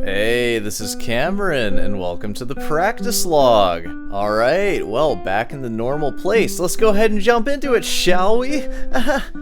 Hey, this is Cameron, and welcome to the practice log. Alright, well, back in the normal place. Let's go ahead and jump into it, shall we?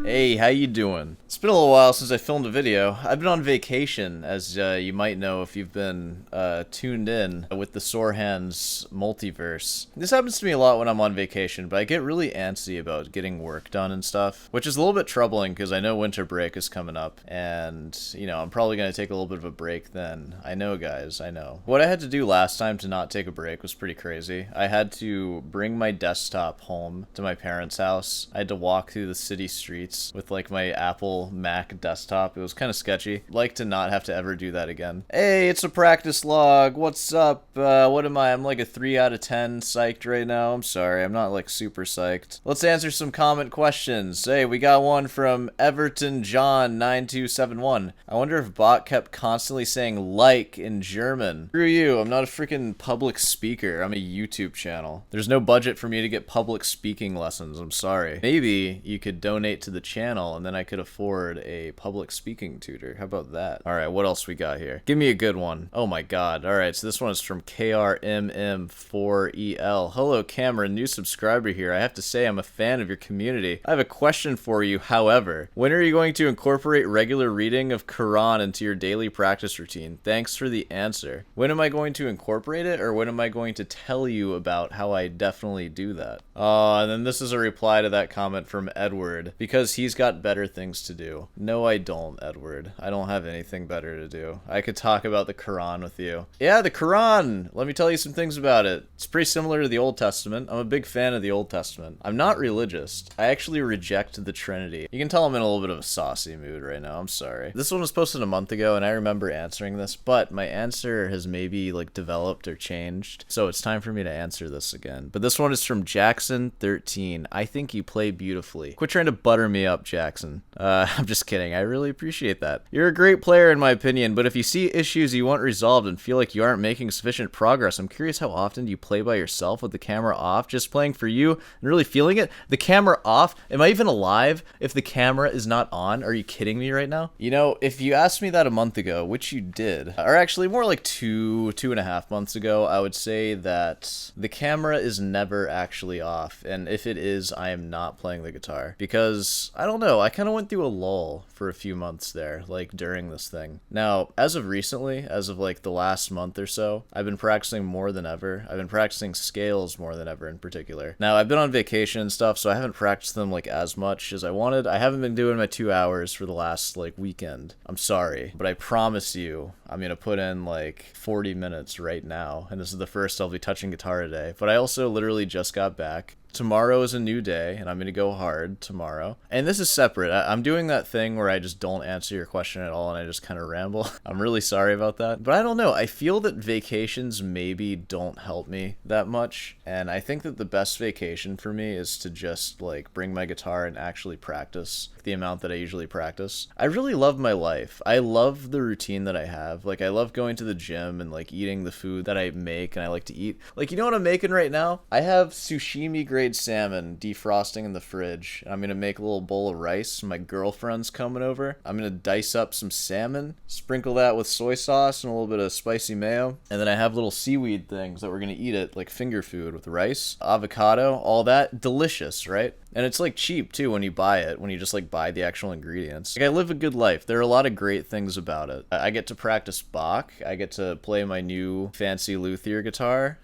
Hey, how you doing? It's been a little while since I filmed a video. I've been on vacation, as you might know if you've been tuned in with the Sore Hands multiverse. This happens to me a lot when I'm on vacation, but I get really antsy about getting work done and stuff, which is a little bit troubling because I know winter break is coming up, and, you know, I'm probably going to take a little bit of a break then. I know, guys, I know. What I had to do last time to not take a break was pretty crazy. I had to bring my desktop home to my parents' house. I had to walk through the city streets with, like, my Apple Mac desktop. It was kind of sketchy. I'd like to not have to ever do that again. Hey, it's a practice log. What's up? What am I? I'm like a 3 out of 10 psyched right now. I'm sorry. I'm not like super psyched. Let's answer some comment questions. Hey, we got one from Everton John 9271. I wonder if Bot kept constantly saying like in German. Screw you. I'm not a freaking public speaker. I'm a YouTube channel. There's no budget for me to get public speaking lessons. I'm sorry. Maybe you could donate to the channel and then I could afford a public speaking tutor. How about that? All right, what else we got here? Give me a good one. Oh my god. All right, so this one is from KRMM4EL. Hello, Cameron, new subscriber here. I have to say I'm a fan of your community. I have a question for you, however. When are you going to incorporate regular reading of Quran into your daily practice routine? Thanks for the answer. When am I going to incorporate it, or when am I going to tell you about how I definitely do that? And then this is a reply to that comment from Edward, because he's got better things to do. No, I don't, Edward. I don't have anything better to do. I could talk about the Quran with you. Yeah, the Quran! Let me tell you some things about it. It's pretty similar to the Old Testament. I'm a big fan of the Old Testament. I'm not religious. I actually reject the Trinity. You can tell I'm in a little bit of a saucy mood right now. I'm sorry. This one was posted a month ago, and I remember answering this, but my answer has maybe, like, developed or changed, so it's time for me to answer this again. But this one is from Jackson13. I think you play beautifully. Quit trying to butter me up, Jackson. I'm just kidding. I really appreciate that. You're a great player in my opinion, but if you see issues you want resolved and feel like you aren't making sufficient progress, I'm curious how often do you play by yourself with the camera off, just playing for you and really feeling it? The camera off? Am I even alive if the camera is not on? Are you kidding me right now? You know, if you asked me that a month ago, which you did, or actually more like two and a half months ago, I would say that the camera is never actually off, and if it is, I am not playing the guitar, because, I don't know, I kind of went through a lull for a few months there, like during this thing. Now, as of recently, as of like the last month or so, I've been practicing more than ever. I've been practicing scales more than ever in particular. Now, I've been on vacation and stuff, so I haven't practiced them like as much as I wanted. I haven't been doing my 2 hours for the last like weekend. I'm sorry, but I promise you, I'm gonna put in like 40 minutes right now, and this is the first I'll be touching guitar today. But I also literally just got back. Tomorrow is a new day, and I'm going to go hard tomorrow. And this is separate. I'm doing that thing where I just don't answer your question at all, and I just kind of ramble. I'm really sorry about that. But I don't know. I feel that vacations maybe don't help me that much. And I think that the best vacation for me is to just, like, bring my guitar and actually practice the amount that I usually practice. I really love my life. I love the routine that I have. Like, I love going to the gym and, like, eating the food that I make and I like to eat. Like, you know what I'm making right now? I have sushimi grade salmon defrosting in the fridge. I'm gonna make a little bowl of rice. My girlfriend's coming over. I'm gonna dice up some salmon, sprinkle that with soy sauce and a little bit of spicy mayo, and then I have little seaweed things that we're gonna eat it like finger food with rice, avocado, all that. Delicious, right? And it's like cheap too when you buy it, when you just like buy the actual ingredients. Like, I live a good life. There are a lot of great things about it. I get to practice Bach. I get to play my new fancy luthier guitar.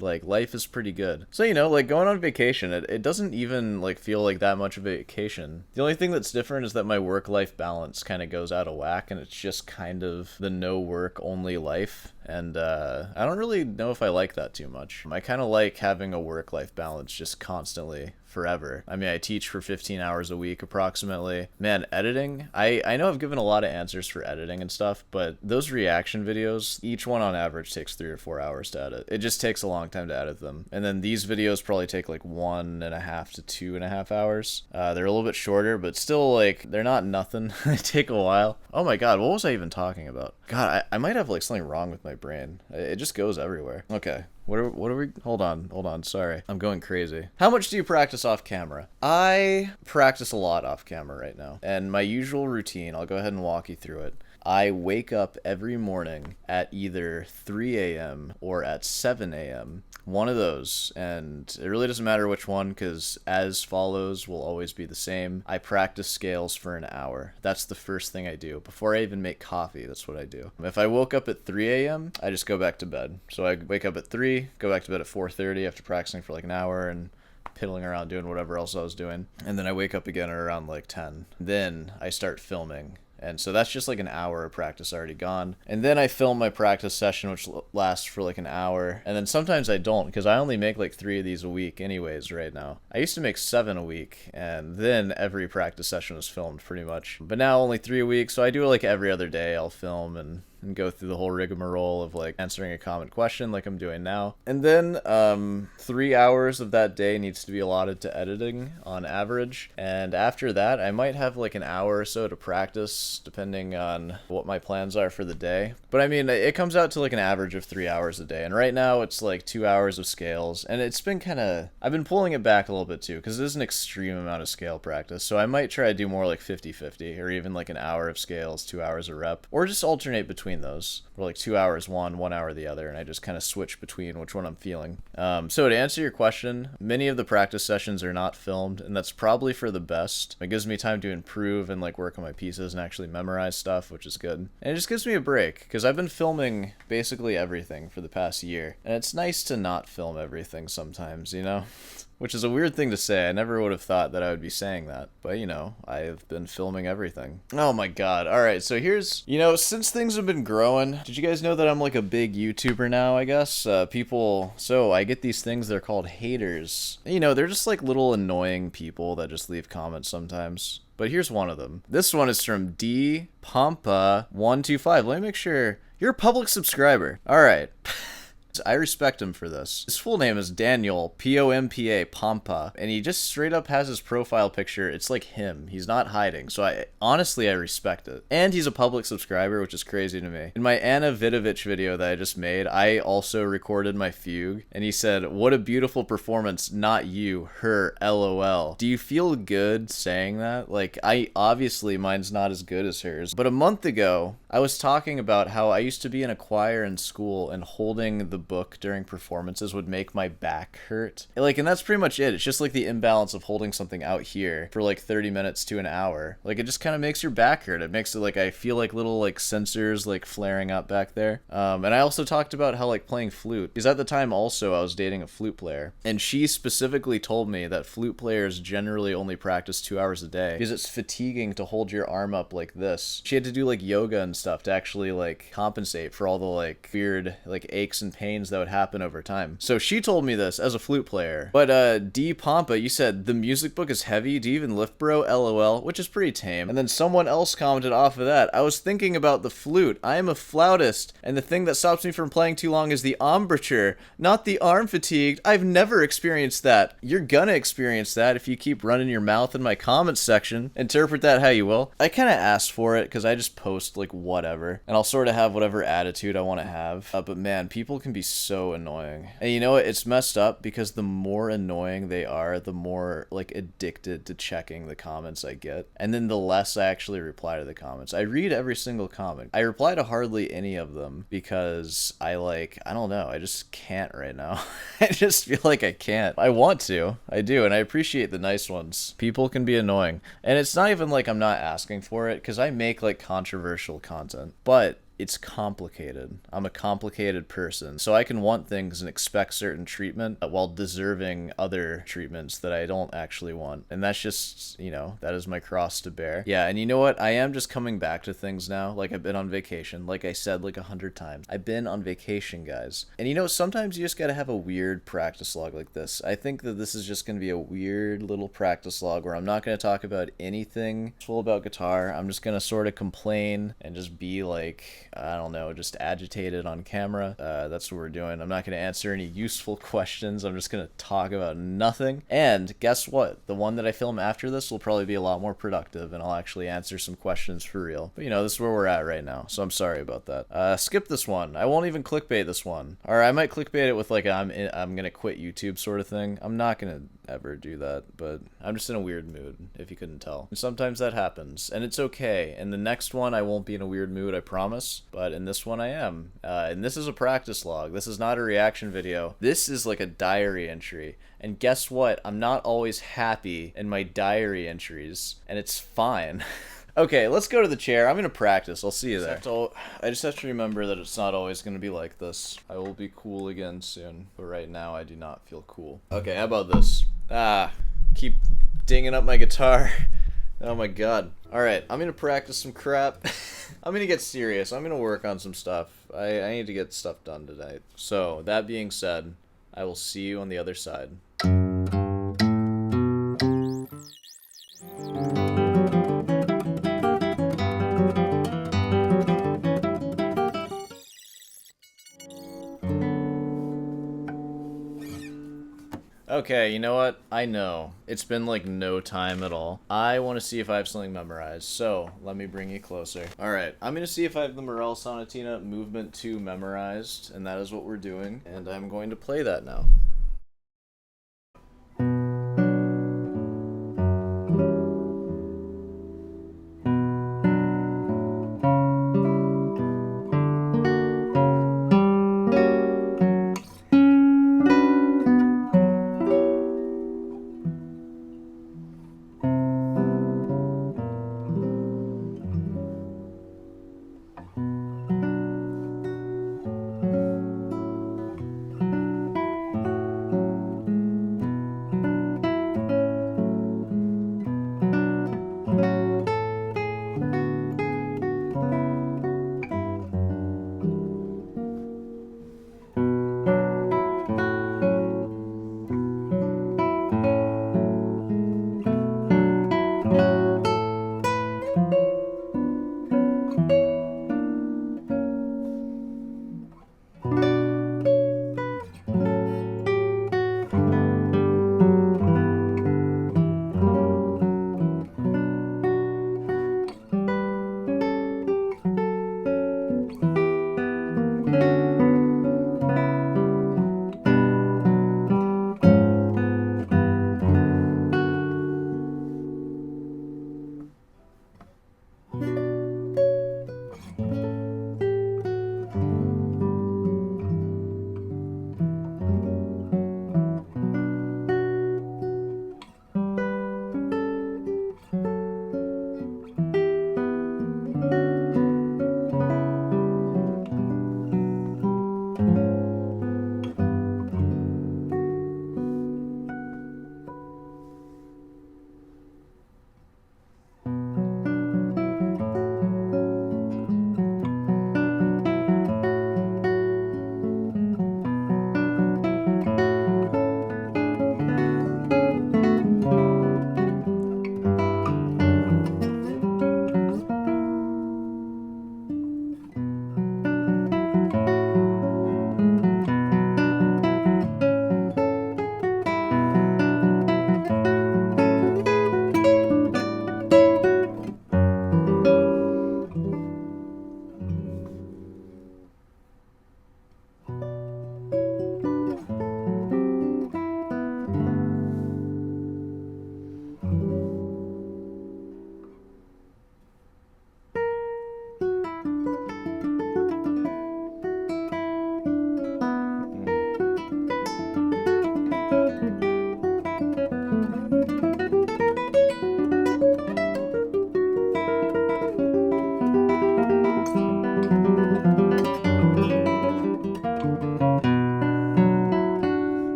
Like, life is pretty good. So, you know, like going on vacation, it doesn't even like feel like that much of a vacation. The only thing that's different is that my work-life balance kind of goes out of whack, and it's just kind of the no work only life. And I don't really know if I like that too much. I kind of like having a work-life balance just constantly forever. I mean, I teach for 15 hours a week approximately. Man, editing, I know I've given a lot of answers for editing and stuff, but those reaction videos, each one on average takes 3 or 4 hours to edit. It just takes a long time to edit them. And then these videos probably take like 1.5 to 2.5 hours. They're a little bit shorter, but still, like, they're not nothing. They take a while. Oh my god, what was I even talking about? God, I might have like something wrong with my brain. It just goes everywhere. Okay. What are we? Hold on. Sorry. I'm going crazy. How much do you practice off camera? I practice a lot off camera right now. And my usual routine, I'll go ahead and walk you through it. I wake up every morning at either 3 a.m. or at 7 a.m. One of those, and it really doesn't matter which one, because as follows will always be the same. I practice scales for an hour. That's the first thing I do. Before I even make coffee, that's what I do. If I woke up at 3 a.m., I just go back to bed. So I wake up at 3, go back to bed at 4:30 after practicing for like an hour and piddling around doing whatever else I was doing. And then I wake up again at around like 10. Then I start filming. And so that's just like an hour of practice already gone. And then I film my practice session, which lasts for like an hour. And then sometimes I don't, because I only make like 3 of these a week anyways right now. I used to make 7 a week, and then every practice session was filmed pretty much. But now only 3 a week, so I do like every other day I'll film and go through the whole rigmarole of like answering a common question like I'm doing now. And then 3 hours of that day needs to be allotted to editing on average. And after that, I might have like an hour or so to practice depending on what my plans are for the day. But I mean, it comes out to like an average of 3 hours a day. And right now it's like 2 hours of scales. And it's been I've been pulling it back a little bit too, because it is an extreme amount of scale practice. So I might try to do more like 50-50, or even like an hour of scales, 2 hours a rep, or just alternate between those, or like 2 hours one, 1 hour the other, and I just kind of switch between which one I'm feeling. So to answer your question, many of the practice sessions are not filmed, and that's probably for the best. It gives me time to improve and like work on my pieces and actually memorize stuff, which is good. And it just gives me a break, because I've been filming basically everything for the past year, and it's nice to not film everything sometimes, you know? Which is a weird thing to say. I never would have thought that I would be saying that. But, you know, I've been filming everything. Oh my god. Alright, so here's... You know, since things have been growing, did you guys know that I'm like a big YouTuber now, I guess? So I get these things, they're called haters. You know, they're just like little annoying people that just leave comments sometimes. But here's one of them. This one is from D Pompa125. Let me make sure. You're a public subscriber. Alright. I respect him for this. His full name is Daniel Pompa Pompa, and he just straight up has his profile picture. It's like him. He's not hiding. So I respect it. And he's a public subscriber, which is crazy to me. In my Anna Vidovich video that I just made, I also recorded my fugue, and he said, "What a beautiful performance, not you, her, LOL." Do you feel good saying that? Like, obviously mine's not as good as hers. But a month ago, I was talking about how I used to be in a choir in school, and holding the book during performances would make my back hurt. Like, and that's pretty much it. It's just like the imbalance of holding something out here for like 30 minutes to an hour. Like, it just kind of makes your back hurt. It makes it like I feel like little like sensors like flaring up back there. And I also talked about how like playing flute, because at the time also I was dating a flute player, and she specifically told me that flute players generally only practice 2 hours a day because it's fatiguing to hold your arm up like this. She had to do like yoga and stuff to actually like compensate for all the like weird like aches and pains that would happen over time. So she told me this as a flute player. But D Pompa, you said the music book is heavy. Do you even lift, bro? LOL, which is pretty tame. And then someone else commented off of that, "I was thinking about the flute. I am a flautist, and the thing that stops me from playing too long is the embouchure, not the arm fatigued. I've never experienced that." You're gonna experience that if you keep running your mouth in my comments section. Interpret that how you will. I kind of asked for it because I just post like whatever, and I'll sort of have whatever attitude I want to have. But man, people can be so annoying. And you know what? It's messed up, because the more annoying they are, the more like addicted to checking the comments I get. And then the less I actually reply to the comments. I read every single comment. I reply to hardly any of them because I don't know. I just can't right now. I just feel like I can't. I want to. I do. And I appreciate the nice ones. People can be annoying. And it's not even like I'm not asking for it, because I make like controversial content. But it's complicated. I'm a complicated person, so I can want things and expect certain treatment while deserving other treatments that I don't actually want. And that's just, you know, that is my cross to bear. Yeah, and you know what? I am just coming back to things now. Like, I've been on vacation. Like I said like 100 times. I've been on vacation, guys. And you know, sometimes you just gotta have a weird practice log like this. I think that this is just gonna be a weird little practice log where I'm not gonna talk about anything full about guitar. I'm just gonna sort of complain and just be like I don't know, just agitated on camera. That's what we're doing. I'm not going to answer any useful questions. I'm just going to talk about nothing. And guess what? The one that I film after this will probably be a lot more productive, and I'll actually answer some questions for real. But you know, this is where we're at right now, so I'm sorry about that. Skip this one. I won't even clickbait this one. Or I might clickbait it with like I'm going to quit YouTube sort of thing. I'm not going to ever do that, but I'm just in a weird mood, if you couldn't tell. And sometimes that happens, and it's okay. In the next one, I won't be in a weird mood, I promise, but in this one I am. And this is a practice log. This is not a reaction video. This is like a diary entry. And guess what? I'm not always happy in my diary entries, and it's fine. Okay, let's go to the chair. I'm gonna practice. I'll see you there. I just have to remember that it's not always gonna be like this. I will be cool again soon, but right now I do not feel cool. Okay, how about this? Keep dinging up my guitar. Oh my god. Alright, I'm gonna practice some crap. I'm gonna get serious. I'm gonna work on some stuff. I need to get stuff done tonight. So, that being said, I will see you on the other side. Okay, you know what? I know. It's been like no time at all. I want to see if I have something memorized, so let me bring you closer. Alright, I'm going to see if I have the Morel Sonatina Movement 2 memorized, and that is what we're doing, and I'm going to play that now.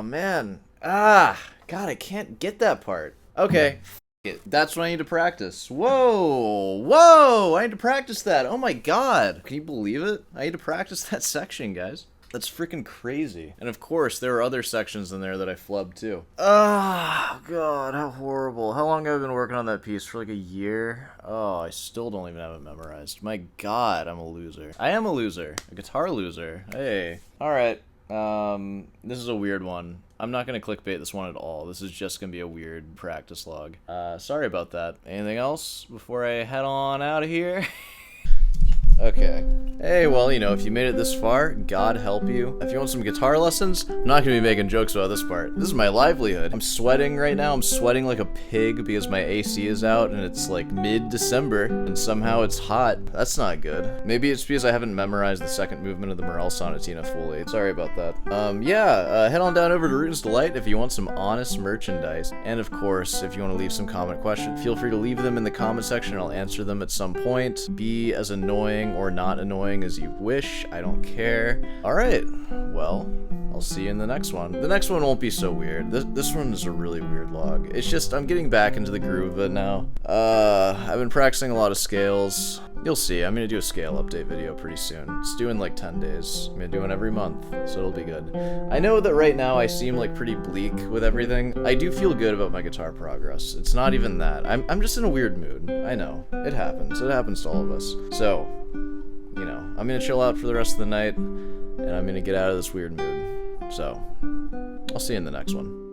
man. God, I can't get that part. Okay. That's what I need to practice. Whoa! Whoa! I need to practice that. Oh my god. Can you believe it? I need to practice that section, guys. That's freaking crazy. And of course, there are other sections in there that I flubbed too. Oh, God, how horrible. How long have I been working on that piece? For like a year? Oh, I still don't even have it memorized. My God, I'm a loser. I am a loser. A guitar loser. Hey. Alright. This is a weird one. I'm not gonna clickbait this one at all. This is just gonna be a weird practice log. Sorry about that. Anything else before I head on out of here? Okay. Hey, well, you know, if you made it this far, God help you. If you want some guitar lessons, I'm not gonna be making jokes about this part. This is my livelihood. I'm sweating right now. I'm sweating like a pig because my AC is out and it's like mid-December and somehow it's hot. That's not good. Maybe it's because I haven't memorized the second movement of the Morel Sonatina fully. Sorry about that. Head on down over to Rootin's Delight if you want some honest merchandise. And of course, if you want to leave some comment questions, feel free to leave them in the comment section and I'll answer them at some point. Be as annoying or not annoying as you wish. I don't care. Alright, well, I'll see you in the next one. The next one won't be so weird. This one is a really weird log. It's just, I'm getting back into the groove of it now. I've been practicing a lot of scales. You'll see, I'm gonna do a scale update video pretty soon. It's due in like 10 days. I'm gonna do one every month, so it'll be good. I know that right now I seem like pretty bleak with everything. I do feel good about my guitar progress. It's not even that. I'm just in a weird mood. I know. It happens. It happens to all of us. So, you know, I'm gonna chill out for the rest of the night, and I'm gonna get out of this weird mood. So, I'll see you in the next one.